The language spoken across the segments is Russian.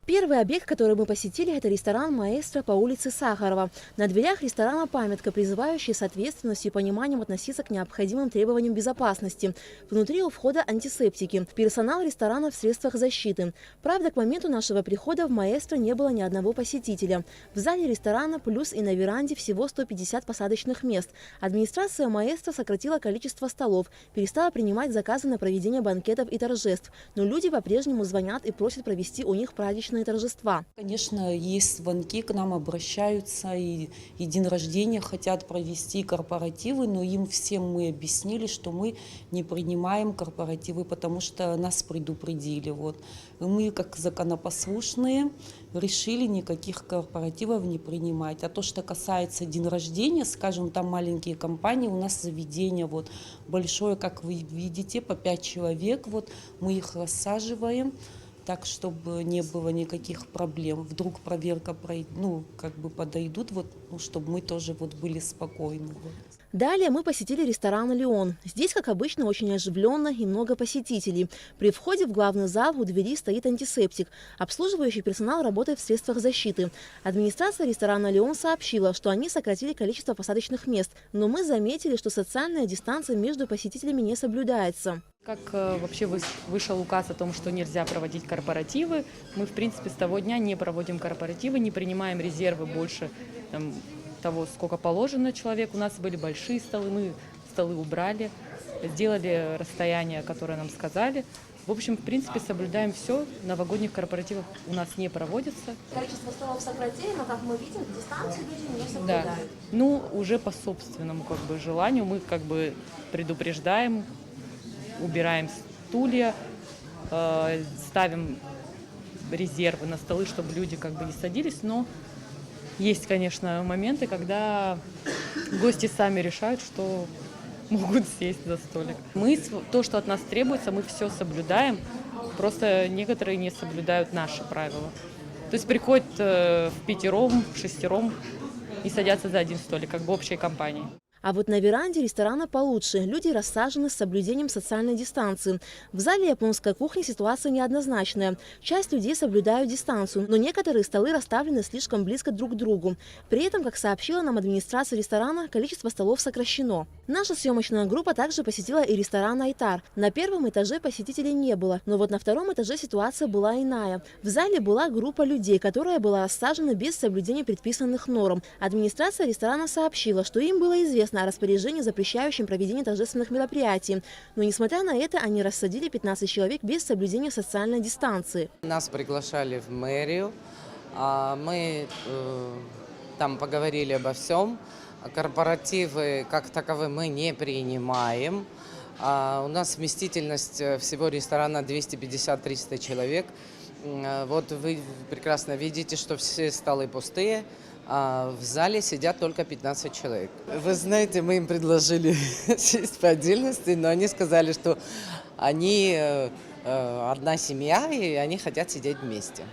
Первый объект, который мы посетили, это ресторан «Маэстро» по улице Сахарова. На дверях ресторана памятка, призывающая с ответственностью и пониманием относиться к необходимым требованиям безопасности. Внутри у входа антисептики. Персонал ресторана в средствах защиты. Правда, к моменту нашего прихода в «Маэстро» не было ни одного посетителя. В зале ресторана плюс и на веранде всего 150 посадочных мест. Администрация «Маэстро» сократила количество столов, перестала принимать заказы на проведение банкетов и торжеств. Но люди по-прежнему звонят и просят провести у них праздничные торжества. Конечно, есть звонки, к нам обращаются, и день рождения хотят провести, корпоративы, но им всем мы объяснили, что мы не принимаем корпоративы, потому что нас предупредили. Вот. И мы, как законопослушные, решили никаких корпоративов не принимать. А то, что касается день рождения, скажем, там маленькие компании, у нас заведение вот большое, как вы видите, по 5 человек, вот мы их рассаживаем. Так, чтобы не было никаких проблем. Вдруг проверка подойдут, чтобы мы тоже были спокойны. Далее мы посетили ресторан «Леон». Здесь, как обычно, очень оживленно и много посетителей. При входе в главный зал у двери стоит антисептик. Обслуживающий персонал работает в средствах защиты. Администрация ресторана «Леон» сообщила, что они сократили количество посадочных мест. Но мы заметили, что социальная дистанция между посетителями не соблюдается. Как вообще вышел указ о том, что нельзя проводить корпоративы, мы, в принципе, с того дня не проводим корпоративы, не принимаем резервы больше того, сколько положено человек. У нас были большие столы, мы столы убрали, сделали расстояние, которое нам сказали. В общем, в принципе, соблюдаем все. Новогодних корпоративов у нас не проводится. Количество столов сократили, но, как мы видим, дистанцию люди не соблюдают. Да. Ну, уже по собственному желанию мы предупреждаем, убираем стулья, ставим резервы на столы, чтобы люди не садились. Но есть, конечно, моменты, когда гости сами решают, что могут сесть за столик. То, что от нас требуется, мы все соблюдаем. Просто некоторые не соблюдают наши правила. То есть приходят в пятером, в шестером и садятся за один столик, общей компанией. А вот на веранде ресторана получше. Люди рассажены с соблюдением социальной дистанции. В зале японской кухни ситуация неоднозначная. Часть людей соблюдают дистанцию, но некоторые столы расставлены слишком близко друг к другу. При этом, как сообщила нам администрация ресторана, количество столов сокращено. Наша съемочная группа также посетила и ресторан «Айтар». На первом этаже посетителей не было, но вот на втором этаже ситуация была иная. В зале была группа людей, которая была рассажена без соблюдения предписанных норм. Администрация ресторана сообщила, что им было известно о распоряжении, запрещающем проведение торжественных мероприятий. Но, несмотря на это, они рассадили 15 человек без соблюдения социальной дистанции. Нас приглашали в мэрию. Мы там поговорили обо всем. Корпоративы как таковые мы не принимаем. У нас вместительность всего ресторана 250-300 человек. Вот вы прекрасно видите, что все столы пустые. В зале сидят только 15 человек. Вы знаете, мы им предложили сесть по отдельности, но они сказали, что они одна семья, и они хотят сидеть вместе.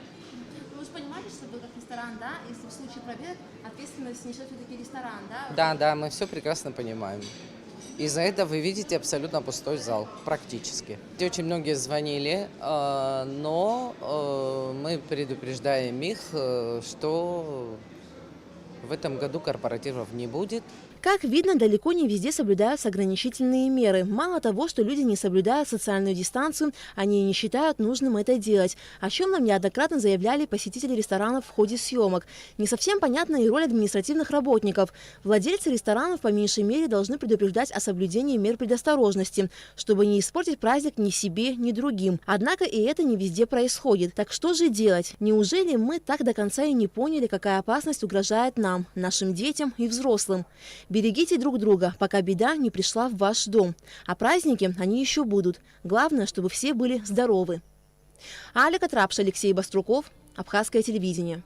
Вы же понимаете, что вы как ресторан, да? Если в случае проверок ответственность несет все-таки ресторан, да? Да, мы все прекрасно понимаем. Из-за этого вы видите абсолютно пустой зал, практически. Очень многие звонили, но мы предупреждаем их, что в этом году корпоративов не будет. Как видно, далеко не везде соблюдаются ограничительные меры. Мало того, что люди не соблюдают социальную дистанцию, они и не считают нужным это делать, о чем нам неоднократно заявляли посетители ресторанов в ходе съемок. Не совсем понятна и роль административных работников. Владельцы ресторанов по меньшей мере должны предупреждать о соблюдении мер предосторожности, чтобы не испортить праздник ни себе, ни другим. Однако и это не везде происходит. Так что же делать? Неужели мы так до конца и не поняли, какая опасность угрожает нам, нашим детям и взрослым? Берегите друг друга, пока беда не пришла в ваш дом. А праздники, они еще будут. Главное, чтобы все были здоровы. Алика Трапша, Алексей Баструков, Абхазское телевидение.